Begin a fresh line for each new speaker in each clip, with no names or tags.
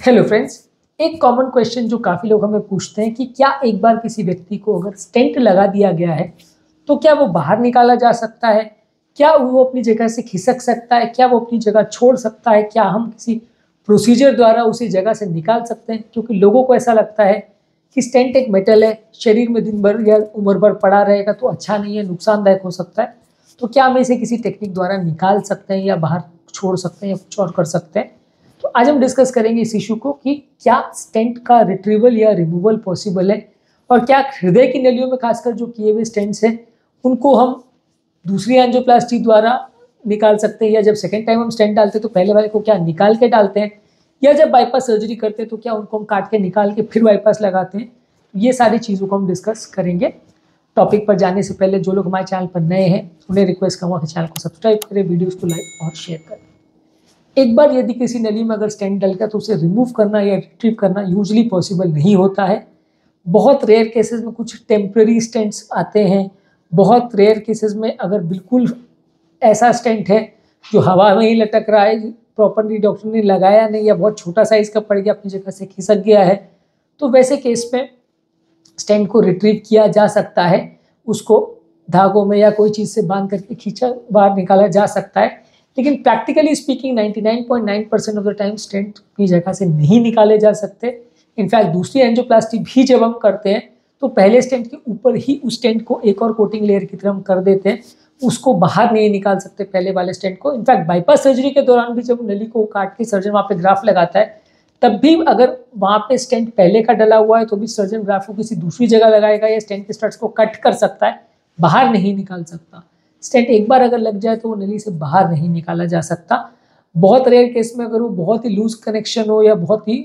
Hello friends, एक common question जो काफ़ी लोग हमें पूछते हैं कि क्या एक बार किसी व्यक्ति को अगर स्टेंट लगा दिया गया है तो क्या वो बाहर निकाला जा सकता है? क्या वो अपनी जगह से खिसक सकता है? क्या वो अपनी जगह छोड़ सकता है? क्या हम किसी प्रोसीजर द्वारा उसी जगह से निकाल सकते हैं? क्योंकि लोगों को ऐसा लगता है कि स्टेंट एक मेटल है, शरीर में दिन भर या उम्र भर पड़ा रहेगा तो अच्छा नहीं है, नुकसानदायक हो सकता है। तो क्या हम इसे किसी टेक्निक द्वारा निकाल सकते हैं या बाहर छोड़ सकते हैं या कुछ और कर सकते हैं? तो आज हम डिस्कस करेंगे इस इशू को कि क्या स्टेंट का रिट्रीवल या रिमूवल पॉसिबल है और क्या हृदय की नलियों में खासकर जो किए हुए स्टेंट्स हैं उनको हम दूसरी एंजियोप्लास्टी द्वारा निकाल सकते हैं, या जब सेकेंड टाइम हम स्टेंट डालते हैं तो पहले वाले को क्या निकाल के डालते हैं, या जब बाईपास सर्जरी करते हैं तो क्या उनको हम काट के निकाल के फिर बाईपास लगाते हैं। ये सारी चीज़ों को हम डिस्कस करेंगे। टॉपिक पर जाने से पहले जो लोग हमारे चैनल पर नए हैं उन्हें रिक्वेस्ट करूँगा कि चैनल को सब्सक्राइब करें, वीडियोज़ को लाइक और शेयर करें। एक बार यदि किसी नली में अगर स्टेंट डल गया तो उसे रिमूव करना या रिट्रीव करना यूजली पॉसिबल नहीं होता है। बहुत रेयर केसेस में कुछ टेम्पररी स्टेंट्स आते हैं। बहुत रेयर केसेस में अगर बिल्कुल ऐसा स्टेंट है जो हवा में ही लटक रहा है, प्रॉपरली डॉक्टर ने लगाया नहीं या बहुत छोटा साइज़ का पड़ गया, अपनी जगह से खिसक गया है, तो वैसे केस में स्टेंट को रिट्रीव किया जा सकता है। उसको धागों में या कोई चीज़ से बांध करके खींचा बाहर निकाला जा सकता है। लेकिन practically speaking 99.9% of the time stent अपनी जगह से नहीं निकाले जा सकते। इनफैक्ट दूसरी एंजियोप्लास्टी भी जब हम करते हैं तो पहले स्टेंट के ऊपर ही उस स्टेंट को एक और कोटिंग लेयर की तरह हम कर देते हैं, उसको बाहर नहीं निकाल सकते पहले वाले स्टेंट को। इनफैक्ट बाईपास सर्जरी के दौरान भी जब नली को काट के सर्जन वहाँ पे ग्राफ लगाता है तब भी अगर वहाँ पे स्टेंट पहले का डला हुआ है तो भी सर्जन ग्राफ को किसी दूसरी जगह लगाएगा या स्टेंट के स्टड्स को कट कर सकता है, बाहर नहीं निकाल सकता। स्टेंट एक बार अगर लग जाए तो वो नली से बाहर नहीं निकाला जा सकता। बहुत रेयर केस में अगर वो बहुत ही लूज कनेक्शन हो या बहुत ही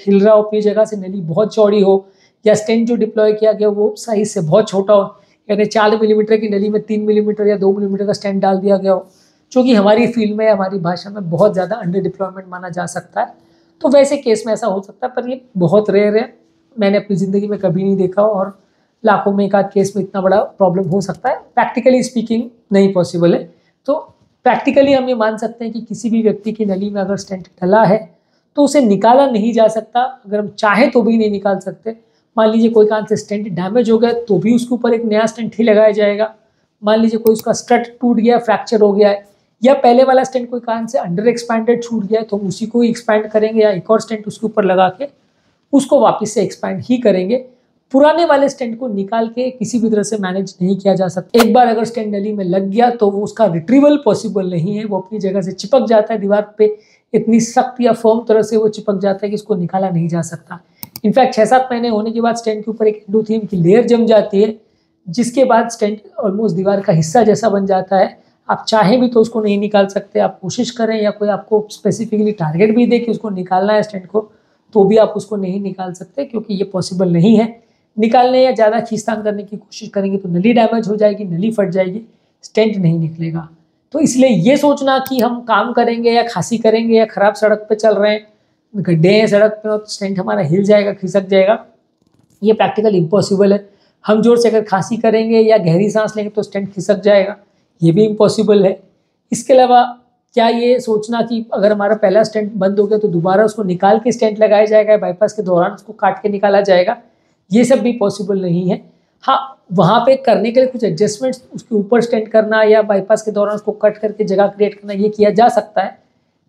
हिल रहा हो अपनी जगह से, नली बहुत चौड़ी हो, या स्टेंट जो डिप्लॉय किया गया वो साइज से बहुत छोटा हो, यानी 4 मिलीमीटर की नली में 3 मिलीमीटर या 2 मिलीमीटर का स्टेंट डाल दिया गया हो, जो कि हमारी फील्ड में या हमारी भाषा में बहुत ज़्यादा अंडर डिप्लॉयमेंट माना जा सकता है। तो वैसे केस में ऐसा हो सकता है, पर ये बहुत रेयर है। मैंने अपनी ज़िंदगी में कभी नहीं देखा और लाखों में एक आध केस में इतना बड़ा प्रॉब्लम हो सकता है। प्रैक्टिकली स्पीकिंग नहीं पॉसिबल है। तो प्रैक्टिकली हम ये मान सकते हैं कि किसी भी व्यक्ति की नली में अगर स्टेंट डला है तो उसे निकाला नहीं जा सकता। अगर हम चाहें तो भी नहीं निकाल सकते। मान लीजिए कोई कारण से स्टेंट डैमेज हो गया तो भी उसके ऊपर एक नया स्टेंट ही लगाया जाएगा। मान लीजिए कोई उसका स्ट्रट टूट गया, फ्रैक्चर हो गया है, या पहले वाला स्टेंट कोई कारण से अंडर एक्सपैंडेड छूट गया है तो हम उसी को ही एक्सपैंड करेंगे या एक और स्टेंट उसके ऊपर लगा के उसको वापस से एक्सपैंड ही करेंगे। पुराने वाले स्टेंट को निकाल के किसी भी तरह से मैनेज नहीं किया जा सकता। एक बार अगर स्टेंट नली में लग गया तो वो उसका रिट्रीवल पॉसिबल नहीं है। वो अपनी जगह से चिपक जाता है दीवार पे, इतनी सख्त या फर्म तरह से वो चिपक जाता है कि इसको निकाला नहीं जा सकता। इनफैक्ट 6-7 महीने होने के बाद स्टेंट के ऊपर एक एंडोथेलियम की लेयर जम जाती है, जिसके बाद स्टेंट ऑलमोस्ट दीवार का हिस्सा जैसा बन जाता है। आप चाहें भी तो उसको नहीं निकाल सकते। आप कोशिश करें या कोई आपको स्पेसिफिकली टारगेट भी दे कि उसको निकालना है स्टेंट को, तो भी आप उसको नहीं निकाल सकते, क्योंकि ये पॉसिबल नहीं है। निकालने या ज़्यादा खींचतान करने की कोशिश करेंगे तो नली डैमेज हो जाएगी, नली फट जाएगी, स्टेंट नहीं निकलेगा। तो इसलिए ये सोचना कि हम काम करेंगे या खांसी करेंगे या ख़राब सड़क पे चल रहे हैं, गड्ढे हैं सड़क पे और स्टेंट हमारा हिल जाएगा, खिसक जाएगा, ये प्रैक्टिकल इम्पॉसिबल है। हम जोर से अगर खांसी करेंगे या गहरी सांस लेंगे तो स्टेंट खिसक जाएगा, ये भी इम्पॉसिबल है। इसके अलावा क्या ये सोचना कि अगर हमारा पहला स्टेंट बंद हो गया तो दोबारा उसको निकाल के स्टेंट लगाया जाएगा, बाईपास के दौरान उसको काट के निकाला जाएगा, ये सब भी पॉसिबल नहीं है। हाँ, वहाँ पे करने के लिए कुछ एडजस्टमेंट्स, उसके ऊपर स्टेंट करना या बाईपास के दौरान उसको कट करके जगह क्रिएट करना, ये किया जा सकता है,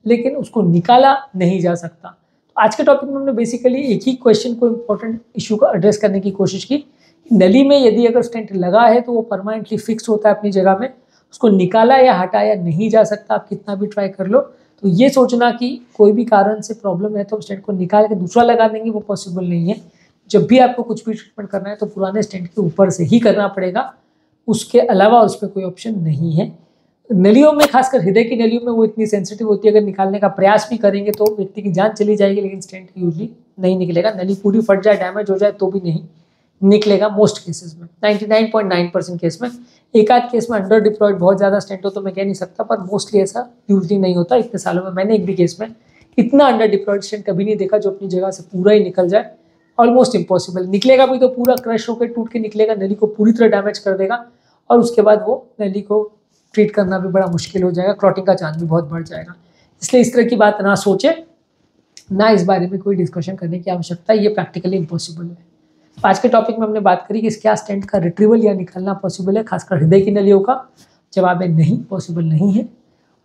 लेकिन उसको निकाला नहीं जा सकता। तो आज के टॉपिक में हमने बेसिकली एक ही क्वेश्चन को, इम्पोर्टेंट इशू को एड्रेस करने की कोशिश की। नली में यदि अगर स्टेंट लगा है तो वो परमानेंटली फिक्स होता है अपनी जगह में, उसको निकाला या हटाया नहीं जा सकता, आप कितना भी ट्राई कर लो। तो ये सोचना कि कोई भी कारण से प्रॉब्लम है तो स्टेंट को निकाल के दूसरा लगा देंगे, वो पॉसिबल नहीं है। जब भी आपको कुछ भी ट्रीटमेंट करना है तो पुराने स्टेंट के ऊपर से ही करना पड़ेगा, उसके अलावा उस पर कोई ऑप्शन नहीं है। नलियों में, खासकर हृदय की नलियों में, वो इतनी सेंसिटिव होती है, अगर निकालने का प्रयास भी करेंगे तो व्यक्ति की जान चली जाएगी, लेकिन स्टेंट यूजली नहीं निकलेगा। नली पूरी फट जाए, डैमेज हो जाए तो भी नहीं निकलेगा मोस्ट केसेस में, 99.9% केस में। एक आध केस में अंडर डिप्लॉयड बहुत ज़्यादा स्टेंट हो तो मैं कह नहीं सकता, पर मोस्टली ऐसा यूजली नहीं होता। इतने सालों में मैंने एक भी केस में इतना अंडर डिप्लॉयड स्टेंट कभी नहीं देखा जो अपनी जगह से पूरा ही निकल जाए। Almost impossible. निकलेगा भी तो पूरा क्रश होकर टूट के निकलेगा, नली को पूरी तरह डैमेज कर देगा और उसके बाद वो नली को ट्रीट करना भी बड़ा मुश्किल हो जाएगा, क्लॉटिंग का चांस भी बहुत बढ़ जाएगा। इसलिए इस तरह की बात ना सोचें। ना इस बारे में कोई डिस्कशन करने की आवश्यकता है, ये प्रैक्टिकली इम्पॉसिबल है। तो आज के टॉपिक में हमने बात करी कि क्या स्टेंट का रिट्रीवल या निकालना पॉसिबल है, खासकर हृदय की नलियों का। जवाब है नहीं, पॉसिबल नहीं है।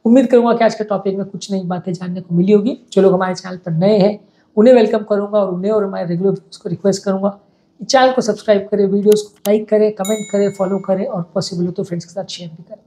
उम्मीद करूंगा कि आज के टॉपिक में कुछ नई बातें जानने को मिली होगी। जो लोग हमारे चैनल पर नए हैं उन्हें वेलकम करूंगा और उन्हें और हमारे रेगुलर व्यूअर्स को रिक्वेस्ट करूंगा चैनल को सब्सक्राइब करें, वीडियोस को लाइक करें, कमेंट करें, फॉलो करें और पॉसिबल हो तो फ्रेंड्स के साथ शेयर भी करें।